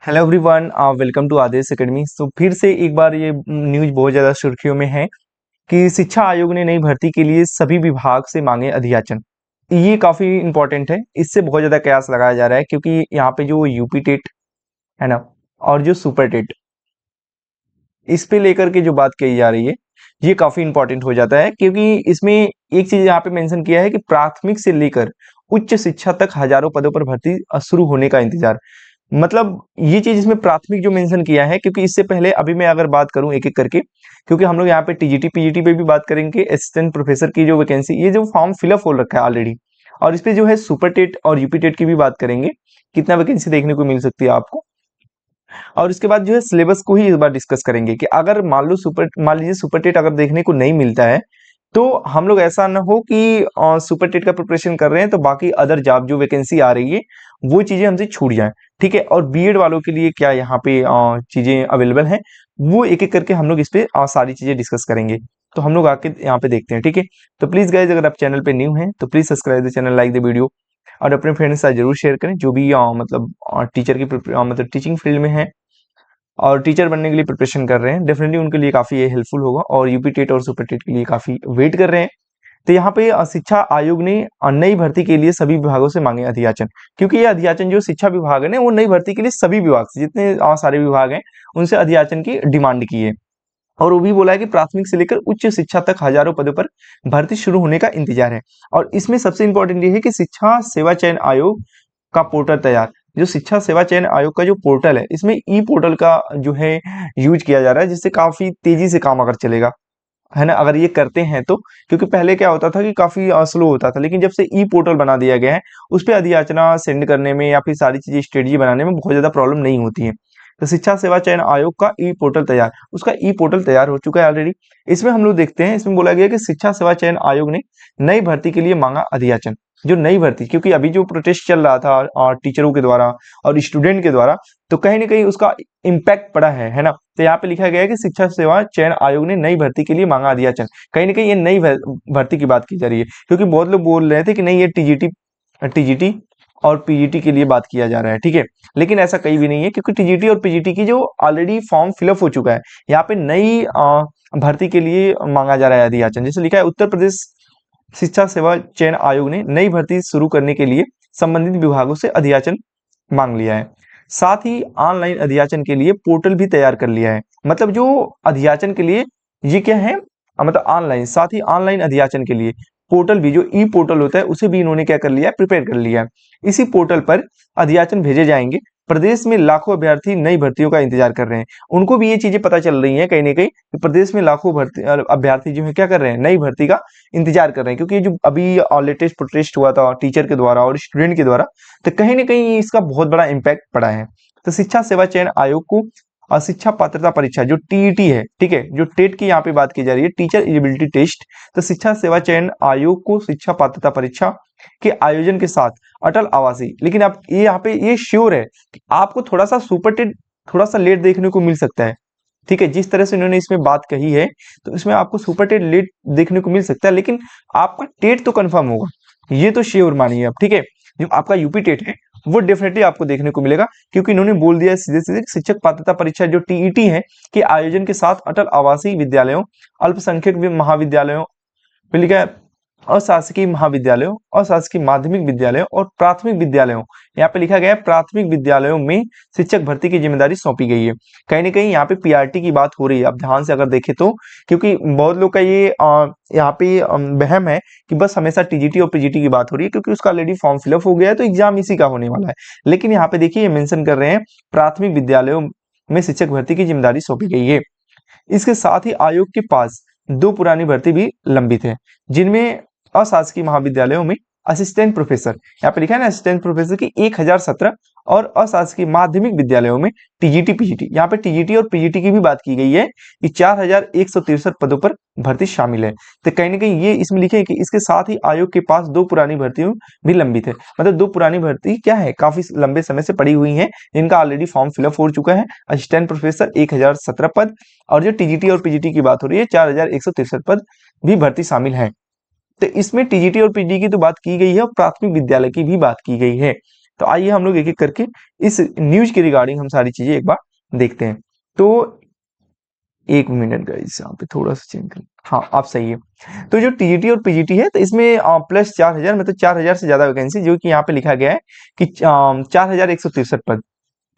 Hello everyone, welcome to Adesh academy. तो फिर से एक बार ये न्यूज़ बहुत ज़्यादा सुर्खियों में है कि शिक्षा आयोग ने नई भर्ती के लिए सभी विभाग से मांगे अध्याचन। ये काफ़ी इंपॉर्टेंट है, इससे बहुत ज़्यादा कयास लगाया जा रहा है क्योंकि यहाँ पे जो यूपी टेट है ना, और जो सुपर टेट, इस पे लेकर के जो बात कही जा रही है ये काफ़ी इंपॉर्टेंट हो जाता है क्योंकि इसमें एक चीज़ यहाँ पे मेंशन किया है कि प्राथमिक से लेकर उच्च शिक्षा तक हजारों पदों पर भर्ती शुरू होने का इंतजार। मतलब ये चीज़ इसमें प्राथमिक जो मेंशन किया है, क्योंकि इससे पहले अभी मैं अगर बात करूं एक-एक करके, क्योंकि हम लोग यहाँ पे टीजीटी, पीजीटी पे भी बात करेंगे, असिस्टेंट प्रोफेसर की जो वैकेंसी, ये जो फॉर्म फिलअप हो रखा है ऑलरेडी, और इस पे जो है सुपर टेट और यूपी टेट की भी बात करेंगे, कितना वैकेंसी देखने को मिल सकती है आपको। और उसके बाद जो है सिलेबस को ही इस बार डिस्कस करेंगे कि अगर मान लीजिए सुपर टेट अगर देखने को नहीं मिलता है, तो हम लोग ऐसा ना हो कि सुपर टेट का प्रिपरेशन कर रहे हैं तो बाकी अदर जॉब जो वैकेंसी आ रही है वो चीजें हमसे छूट जाएं। ठीक है, और बीएड वालों के लिए क्या यहाँ पे चीजें अवेलेबल हैं, वो एक एक करके हम लोग इस पे सारी चीजें डिस्कस करेंगे। तो हम लोग आके यहाँ पे देखते हैं। ठीक है, तो प्लीज गाइज, अगर आप चैनल पे न्यू हैं तो please subscribe the channel, like the video, और अपने फ्रेंड्स के साथ जरूर शेयर करें जो भी मतलब टीचर की मतलब टीचिंग फील्ड में है और टीचर बनने के लिए प्रिपरेशन कर रहे हैं। डेफिनेटली उनके लिए काफ़ी ये हेल्पफुल होगा, और यूपी टेट और सुपर टेट के लिए काफ़ी वेट कर रहे हैं। तो यहाँ पे शिक्षा आयोग ने नई भर्ती के लिए सभी विभागों से मांगे अध्याचन, क्योंकि ये अध्याचन जो शिक्षा विभाग है ना, वो नई भर्ती के लिए सभी विभाग से, जितने सारे विभाग हैं, उनसे अध्याचन की डिमांड की है। और वो भी बोला है कि प्राथमिक से लेकर उच्च शिक्षा तक हजारों पदों पर भर्ती शुरू होने का इंतजार है। और इसमें सबसे इंपॉर्टेंट ये है कि शिक्षा सेवा चयन आयोग का पोर्टल तैयार। जो शिक्षा सेवा चयन आयोग का जो पोर्टल है, इसमें ई पोर्टल का जो है यूज किया जा रहा है, जिससे काफी तेजी से काम अगर चलेगा, है ना, अगर ये करते हैं तो। क्योंकि पहले क्या होता था कि काफी स्लो होता था, लेकिन जब से ई पोर्टल बना दिया गया है, उस पर अधियाचना सेंड करने में या फिर सारी चीजें स्ट्रेटजी बनाने में बहुत ज्यादा प्रॉब्लम नहीं होती है। तो शिक्षा सेवा चयन आयोग का ई पोर्टल तैयार, उसका ई पोर्टल तैयार हो चुका है ऑलरेडी। इसमें हम लोग देखते हैं, इसमें बोला गया कि शिक्षा सेवा चयन आयोग ने नई भर्ती के लिए मांगा अधियाचन। जो नई भर्ती, क्योंकि अभी जो प्रोटेस्ट चल रहा था टीचरों के द्वारा और स्टूडेंट के द्वारा, तो कहीं ना कहीं उसका इम्पैक्ट पड़ा है ना। तो यहाँ पे लिखा गया है कि शिक्षा सेवा चयन आयोग ने नई भर्ती के लिए मांगा अध्याचन। कहीं ना कहीं ये नई भर्ती की बात की जा रही है, क्योंकि बहुत लोग बोल रहे थे कि नहीं, ये टीजीटी टीजीटी और पीजीटी के लिए बात किया जा रहा है। ठीक है, लेकिन ऐसा कहीं भी नहीं है, क्योंकि टीजीटी और पीजीटी की जो ऑलरेडी फॉर्म फिलअप हो चुका है, यहाँ पे नई भर्ती के लिए मांगा जा रहा है अध्याचन। जैसे लिखा है, उत्तर प्रदेश शिक्षा सेवा चयन आयोग ने नई भर्ती शुरू करने के लिए संबंधित विभागों से अध्याचन मांग लिया है। साथ ही ऑनलाइन अध्याचन के लिए पोर्टल भी तैयार कर लिया है। मतलब जो अध्याचन के लिए ये क्या है, मतलब ऑनलाइन, साथ ही ऑनलाइन अध्याचन के लिए पोर्टल भी, जो ई पोर्टल होता है, उसे भी इन्होंने क्या कर लिया है, प्रिपेयर कर लिया है। इसी पोर्टल पर अध्याचन भेजे जाएंगे। प्रदेश में लाखों अभ्यर्थी नई भर्तियों का इंतजार कर रहे हैं। उनको भी ये चीजें पता चल रही हैं कहीं ना कहीं कि प्रदेश में लाखों भर्ती अभ्यर्थी जो है क्या कर रहे हैं, नई भर्ती का इंतजार कर रहे हैं। क्योंकि जो अभी लेटेस्ट प्रोटेस्ट हुआ था टीचर के द्वारा और स्टूडेंट के द्वारा, तो कहीं ना कहीं इसका बहुत बड़ा इम्पैक्ट पड़ा है। तो शिक्षा सेवा चयन आयोग को शिक्षा पात्रता परीक्षा जो टीईटी है, ठीक है, जो टेट की यहाँ पे बात की जा रही है, टीचर एलिजिबिलिटी टेस्ट, तो शिक्षा सेवा चयन आयोग को शिक्षा पात्रता परीक्षा के आयोजन के साथ अटल आवासीय, लेकिन आप ये यहाँ पे ये श्योर है कि आपको थोड़ा सा सुपर टेट थोड़ा सा लेट देखने को मिल सकता है। ठीक है, जिस तरह से इन्होंने इसमें बात कही है, तो इसमें आपको सुपर टेट लेट देखने को मिल सकता है, लेकिन आपका टेट तो कंफर्म होगा, ये तो श्योर मानिए आप। ठीक है, जो आपका यूपी टेट है वो डेफिनेटली आपको देखने को मिलेगा, क्योंकि इन्होंने बोल दिया सीधे सीधे शिक्षक पात्रता परीक्षा जो टीईटी है के आयोजन के साथ अटल आवासीय विद्यालयों, अल्पसंख्यक महाविद्यालयों, फिर लिखा है अशासकीय महाविद्यालयों, अशासकीय माध्यमिक विद्यालयों और प्राथमिक विद्यालयों, यहाँ पे लिखा गया है प्राथमिक विद्यालयों में शिक्षक भर्ती की जिम्मेदारी सौंपी गई है। कहीं ना कहीं यहाँ पे पीआरटी की बात हो रही है, आप ध्यान से अगर देखें तो, क्योंकि बहुत लोग का ये यहाँ पे वहम है कि बस हमेशा टीजीटी और पीजीटी की बात हो रही है, क्योंकि उसका ऑलरेडी फॉर्म फिलअप हो गया है तो एग्जाम इसी का होने वाला है। लेकिन यहाँ पे देखिए, ये मेंशन कर रहे हैं प्राथमिक विद्यालयों में शिक्षक भर्ती की जिम्मेदारी सौंपी गई है। इसके साथ ही आयोग के पास दो पुरानी भर्ती भी लंबित है, जिनमें अशासकीय महाविद्यालयों में असिस्टेंट प्रोफेसर, यहाँ पे लिखा है ना असिस्टेंट प्रोफेसर की 1017, और अशासकीय माध्यमिक विद्यालयों में टीजीटी पीजीटी, यहाँ पे टीजीटी और पीजीटी की भी बात की गई है कि 4163 पदों पर भर्ती शामिल है। तो कहीं ना कहीं ये इसमें लिखे है कि इसके साथ ही आयोग के पास दो पुरानी भर्तियों भी लंबित है। मतलब दो पुरानी भर्ती क्या है, काफी लंबे समय से पड़ी हुई है, जिनका ऑलरेडी फॉर्म फिलअप हो चुका है। असिस्टेंट प्रोफेसर 1017 पद, और जो टीजीटी और पीजीटी की बात हो रही है 4163 पद भी भर्ती शामिल है। तो इसमें टीजीटी और पीजी की तो बात की गई है, और प्राथमिक विद्यालय की भी बात की गई है। तो आइए हम लोग एक एक करके इस न्यूज के रिगार्डिंग हम सारी चीजें एक बार देखते हैं। तो 1 मिनट गाइस, यहाँ पे थोड़ा सा चेंज कर, हाँ आप सही है। तो जो टीजीटी और पीजीटी है, तो इसमें प्लस 4,000, मतलब 4,000 से ज्यादा वैकेंसी, जो कि यहाँ पे लिखा गया है कि 4,163 पद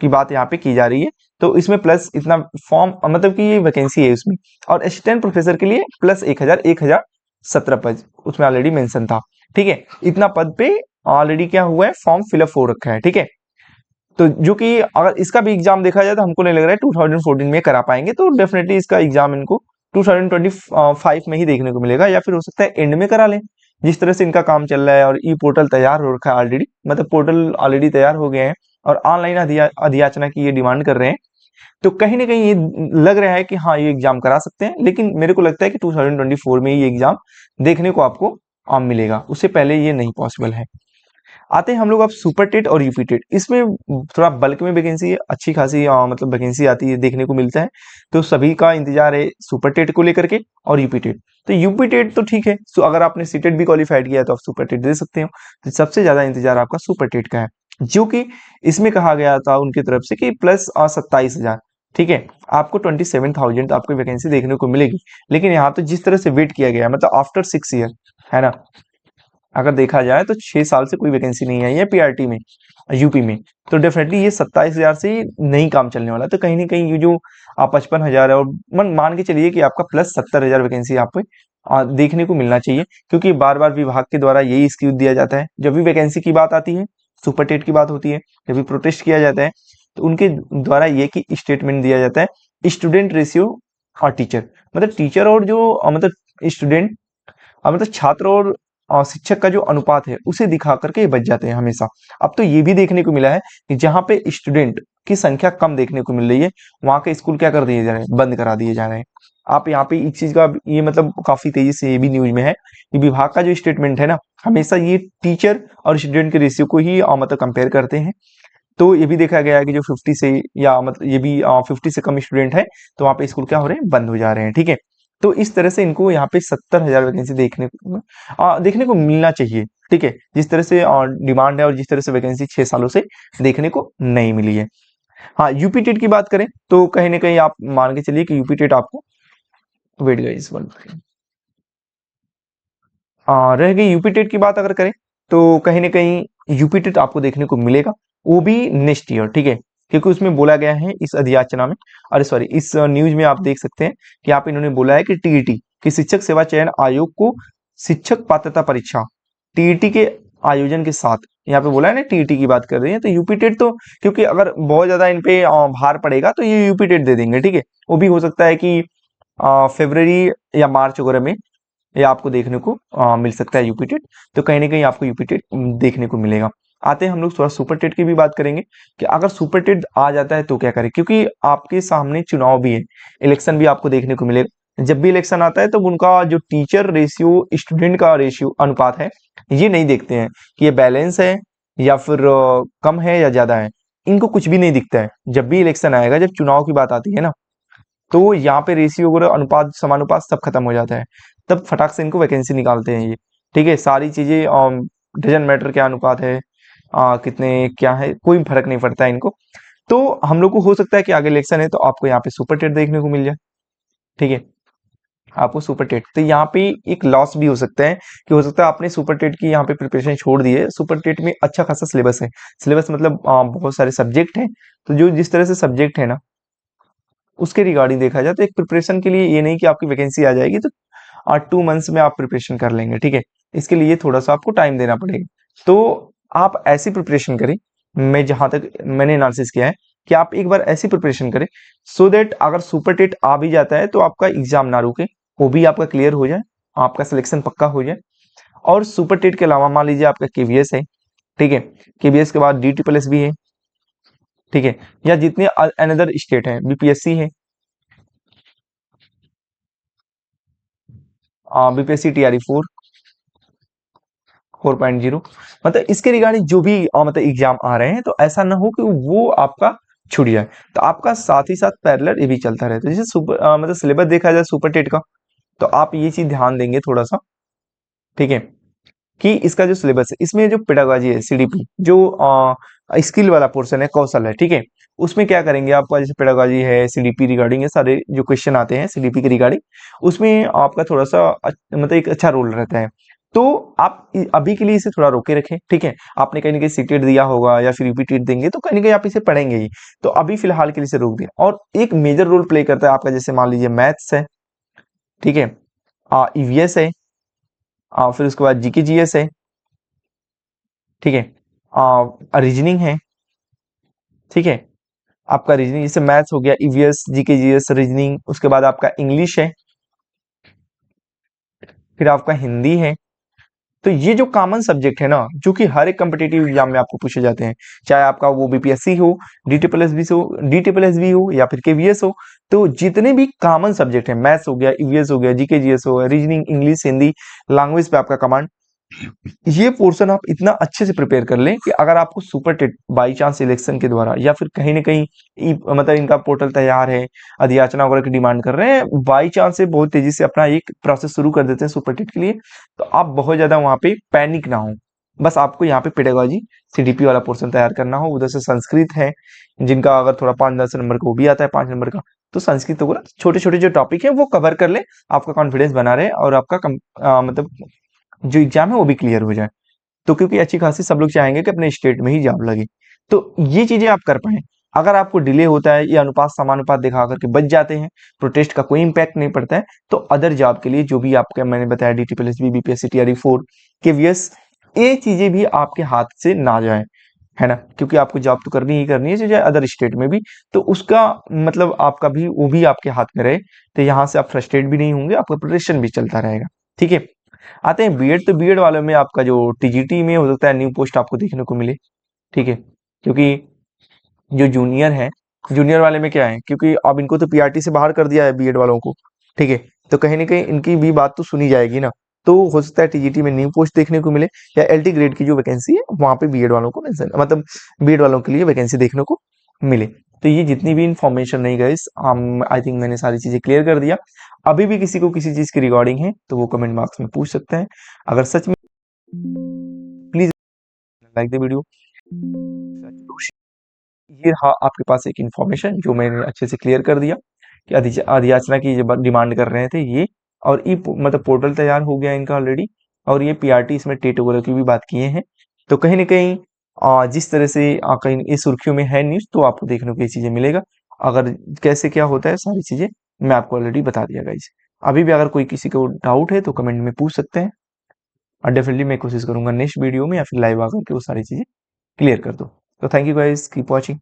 की बात यहाँ पे की जा रही है। तो इसमें प्लस इतना फॉर्म, मतलब कि ये वैकेंसी है उसमें। और असिस्टेंट प्रोफेसर के लिए प्लस 1,017 पद उसमें ऑलरेडी मेंशन था। ठीक है, इतना पद पे ऑलरेडी क्या हुआ है, फॉर्म फिलअप हो रखा है। ठीक है, तो जो कि अगर इसका भी एग्जाम देखा जाए तो हमको नहीं लग रहा है 2014 में करा पाएंगे, तो डेफिनेटली इसका एग्जाम इनको 2025 में ही देखने को मिलेगा, या फिर हो सकता है एंड में करा लें। जिस तरह से इनका काम चल रहा है और ई पोर्टल तैयार हो रखा है ऑलरेडी, मतलब पोर्टल ऑलरेडी तैयार हो गए हैं और ऑनलाइन अधियाचना की ये डिमांड कर रहे हैं। तो कहीं ना कहीं ये लग रहा है कि हाँ ये एग्जाम करा सकते हैं, लेकिन मेरे को लगता है कि 2024 में ये एग्जाम देखने को आपको मिलेगा, उससे पहले ये नहीं पॉसिबल है। आते हैं हम लोग अब सुपर टेट और यूपी टेट। इसमें थोड़ा बल्क में वैकेंसी है, अच्छी खासी मतलब वैकेंसी आती है, देखने को मिलता है। तो सभी का इंतजार है सुपर टेट को लेकर के और यूपी टेट। तो यूपी टेट तो ठीक है, सो अगर आपने सीटेट भी क्वालिफाइड किया है तो आप सुपर टेट दे सकते हो। तो सबसे ज्यादा इंतजार आपका सुपर टेट का है, जो कि इसमें कहा गया था उनकी तरफ से कि प्लस 27,000। ठीक है, आपको 27,000 आपको वैकेंसी देखने को मिलेगी। लेकिन यहाँ तो जिस तरह से वेट किया गया है, मतलब आफ्टर 6 ईयर, है ना, अगर देखा जाए तो 6 साल से कोई वैकेंसी नहीं आई है पीआरटी में, यूपी में। तो डेफिनेटली ये 27,000 से ही नहीं काम चलने वाला। तो कहीं ना कहीं ये जो 55,000 है, और मान के चलिए कि आपका प्लस 70,000 वैकेंसी आप पे देखने को मिलना चाहिए। क्योंकि बार बार विभाग के द्वारा यही एक्सक्यूज दिया जाता है, जब भी वैकेंसी की बात आती है, सुपर टेट की बात होती है, जब भी प्रोटेस्ट किया जाता है, तो उनके द्वारा ये की स्टेटमेंट दिया जाता है, स्टूडेंट रेशियो और टीचर, मतलब टीचर और जो मतलब स्टूडेंट, मतलब छात्र और शिक्षक का जो अनुपात है उसे दिखा करके ये बच जाते हैं हमेशा। अब तो ये भी देखने को मिला है कि जहाँ पे स्टूडेंट की संख्या कम देखने को मिल रही है, वहां के स्कूल क्या कर दिए जा रहे हैं, बंद करा दिए जा रहे हैं। आप यहाँ पे इस चीज का ये मतलब काफी तेजी से ये भी न्यूज में है कि विभाग का जो स्टेटमेंट है ना, हमेशा ये टीचर और स्टूडेंट के रेशियो को ही मतलब कंपेयर करते हैं। तो ये भी देखा गया है कि जो 50 से, या मतलब ये भी 50 से कम स्टूडेंट है, तो वहाँ पे स्कूल क्या हो रहे हैं, बंद हो जा रहे हैं। ठीक है, तो इस तरह से इनको यहाँ पे 70,000 वैकेंसी देखने को मिलना चाहिए। ठीक है, जिस तरह से डिमांड है और जिस तरह से वैकेंसी 6 सालों से देखने को नहीं मिली है। हाँ, यूपी टेट की बात करें तो कहीं ना कहीं आप मान के चलिए कि यूपी टेट आपको, वेट गाइस वन, रह गई यूपी टेट की बात अगर करें तो कहीं ना कहीं यूपी टेट आपको देखने को मिलेगा, वो भी नेक्स्ट ईयर। ठीक है, क्योंकि उसमें बोला गया है इस अधियाचना में, अरे सॉरी, इस न्यूज में आप देख सकते हैं कि आप इन्होंने बोला है कि टीईटी की शिक्षक सेवा चयन आयोग को शिक्षक पात्रता परीक्षा टीईटी के आयोजन के साथ, यहाँ पे बोला है ना टीईटी की बात कर रही है, तो यूपी टेट तो क्योंकि अगर बहुत ज्यादा इन पे भार पड़ेगा तो ये यूपी टेट दे देंगे। ठीक है, वो भी हो सकता है कि फरवरी या मार्च वगैरह में ये आपको देखने को मिल सकता है यूपी टेट। तो कहीं ना कहीं आपको यूपी टेट देखने को मिलेगा। आते हैं हम लोग थोड़ा सुपर टेट की भी बात करेंगे कि अगर सुपर टेट आ जाता है तो क्या करें, क्योंकि आपके सामने चुनाव भी है, इलेक्शन भी आपको देखने को मिलेगा। जब भी इलेक्शन आता है तो उनका जो टीचर रेशियो स्टूडेंट का रेशियो अनुपात है, ये नहीं देखते हैं कि ये बैलेंस है या फिर कम है या ज्यादा है, इनको कुछ भी नहीं दिखता है। जब भी इलेक्शन आएगा, जब चुनाव की बात आती है ना, तो यहाँ पे रेशियो वगैरह अनुपात समानुपात सब खत्म हो जाता है, तब फटाक से इनको वैकेंसी निकालते हैं ये। ठीक है, सारी चीजें डजन मैटर क्या अनुपात है, कितने क्या है, कोई फर्क नहीं पड़ता है इनको। तो हम लोग को हो सकता है कि आगे इलेक्शन है तो आपको यहाँ पे सुपर टेट देखने को मिल जाए। ठीक है, आपको सुपर टेट, तो यहाँ पे एक लॉस भी हो सकता है कि हो सकता है आपने सुपर टेट की यहाँ पे प्रिपरेशन छोड़ दी है। सुपर टेट में अच्छा खासा सिलेबस है, सिलेबस मतलब बहुत सारे सब्जेक्ट हैं। तो जो जिस तरह से सब्जेक्ट है ना, उसके रिगार्डिंग देखा जाए तो एक प्रिपरेशन के लिए ये नहीं कि आपकी वैकेंसी आ जाएगी तो 2 मंथ्स में आप प्रिपरेशन कर लेंगे। ठीक है, इसके लिए थोड़ा सा आपको टाइम देना पड़ेगा। तो आप ऐसी प्रिपरेशन करें, मैं जहां तक मैंने एनालिसिस किया है कि आप एक बार ऐसी प्रिपरेशन करें सो दैट अगर सुपर टेट आ भी जाता है तो आपका एग्जाम ना रुके, वो भी आपका क्लियर हो जाए, आपका सिलेक्शन पक्का हो जाए। और सुपर टेट के अलावा मान लीजिए आपका केवीएस है, ठीक है, केवीएस के बाद डी ट्रिपल एस भी है, ठीक है, या जितने अनदर स्टेट है, बीपीएससी है, बीपीएससी टीआरई 4.0, मतलब इसके रिगार्डिंग जो भी मतलब एग्जाम आ रहे हैं, तो ऐसा ना हो कि वो आपका छूट जाए। तो आपका साथ ही साथ पैरेलल ये भी चलता रहता है। जैसे सुपर मतलब सिलेबस देखा जाए सुपर टेट का, तो आप ये चीज ध्यान देंगे थोड़ा सा। ठीक है, कि इसका जो सिलेबस है इसमें जो पेडागोजी है सीडीपी जो स्किल वाला पोर्शन है, कौशल है, ठीक है, उसमें क्या करेंगे आपका जैसे पेडागोजी है, सीडीपी रिगार्डिंग है, सारे जो क्वेश्चन आते हैं सीडीपी के रिगार्डिंग, उसमें आपका थोड़ा सा मतलब एक अच्छा रोल रहता है। तो आप अभी के लिए इसे थोड़ा रोके रखें, ठीक है। आपने कहीं ना कहीं सीटेट दिया होगा या फिर रिपीटेड देंगे तो कहीं ना कहीं आप इसे पढ़ेंगे ही। तो अभी फिलहाल के लिए इसे रोक दें। और एक मेजर रोल प्ले करता है आपका, जैसे मान लीजिए मैथ्स है, ठीक है, ईवीएस है, फिर उसके बाद जीके जीएस है, ठीक है, रीजनिंग है, ठीक है। आपका रीजनिंग जैसे मैथ्स हो गया, ईवीएस, जीके जीएस, रीजनिंग, उसके बाद आपका इंग्लिश है, फिर आपका हिंदी है। तो ये जो कॉमन सब्जेक्ट है ना, जो कि हर एक कम्पिटेटिव एग्जाम में आपको पूछे जाते हैं, चाहे आपका वो बीपीएससी हो, डी ट्रिपल एस बी हो या फिर केवीएस हो, तो जितने भी कॉमन सब्जेक्ट है, मैथ्स हो गया, ईवीएस हो गया, जीके जीएस हो गया, रीजनिंग, इंग्लिश, हिंदी, लैंग्वेज पे आपका कमांड, ये पोर्शन आप इतना अच्छे से प्रिपेयर कर लें कि अगर आपको super TET by chance selection के द्वारा या फिर कहीं ना कहीं मतलब इनका पोर्टल तैयार है, अधियाचना वगैरह की डिमांड कर रहे हैं, बाई चांस से बहुत तेजी से अपना एक प्रोसेस शुरू कर देते हैं सुपर टेट के लिए, तो आप बहुत ज्यादा वहां पे पैनिक ना हो। बस आपको यहाँ पे पेडागोजी सीडीपी वाला पोर्शन तैयार करना हो। उधर से संस्कृत है, जिनका अगर थोड़ा 5-10 नंबर का वो भी आता है, 5 नंबर का, तो संस्कृत वगैरह छोटे छोटे जो टॉपिक है वो कवर कर ले, आपका कॉन्फिडेंस बना रहे और आपका मतलब जो एग्जाम है वो भी क्लियर हो जाए। तो क्योंकि अच्छी खासी सब लोग चाहेंगे कि अपने स्टेट में ही जॉब लगे, तो ये चीजें आप कर पाए। अगर आपको डिले होता है या अनुपात समानुपात दिखा करके बच जाते हैं, प्रोटेस्ट का कोई इम्पैक्ट नहीं पड़ता है, तो अदर जॉब के लिए जो भी आपके मैंने बताया, D triple S B, BPSC, TRE 4, KVS, ये चीजें भी आपके हाथ से ना जाए, है ना, क्योंकि आपको जॉब तो करनी ही करनी है, चाहे अदर स्टेट में भी, तो उसका मतलब आपका भी वो भी आपके हाथ में रहे, तो यहाँ से आप फ्रस्ट्रेट भी नहीं होंगे, आपका प्रिपरेशन भी चलता रहेगा, ठीक है। आते हैं बीएड, तो बीएड वालों में आपका जो टीजीटी में हो सकता है न्यू पोस्ट आपको देखने को मिले, ठीक है, क्योंकि जो जूनियर है, जूनियर वाले में क्या है, क्योंकि अब इनको तो पीआरटी से बाहर कर दिया है बीएड वालों को, ठीक है, तो कहीं ना कहीं इनकी भी बात तो सुनी जाएगी ना, तो हो सकता है टीजीटी में न्यू पोस्ट देखने को मिले, या एलटी ग्रेड की जो वैकेंसी है वहां पे बीएड वालों को मतलब बीएड वालों के लिए वैकेंसी देखने को मिले। तो ये जितनी भी इंफॉर्मेशन नहीं गई, आई थिंक मैंने सारी चीजें क्लियर कर दिया। अभी भी किसी को किसी चीज की रिगार्डिंग है तो वो कमेंट बॉक्स में पूछ सकते हैं। अगर सच में, प्लीज लाइक द वीडियो, ये रहा आपके पास एक इन्फॉर्मेशन जो मैंने अच्छे से क्लियर कर दिया कि अधियाचना की जो डिमांड कर रहे थे ये, और ई मतलब पोर्टल तैयार हो गया इनका ऑलरेडी, और ये पीआरटी इसमें टेट वगैरह की भी बात किए हैं। तो कहीं ना कहीं जिस तरह से कहीं इस सुर्खियों में है न्यूज़, तो आपको देखने को ये चीज़ें मिलेगा। अगर कैसे क्या होता है सारी चीज़ें मैं आपको ऑलरेडी बता दिया गाइस। अभी भी अगर कोई किसी को डाउट है तो कमेंट में पूछ सकते हैं, और डेफिनेटली मैं कोशिश करूंगा नेक्स्ट वीडियो में या फिर लाइव आकर के वो सारी चीज़ें क्लियर कर दो। तो thank you guys, keep watching.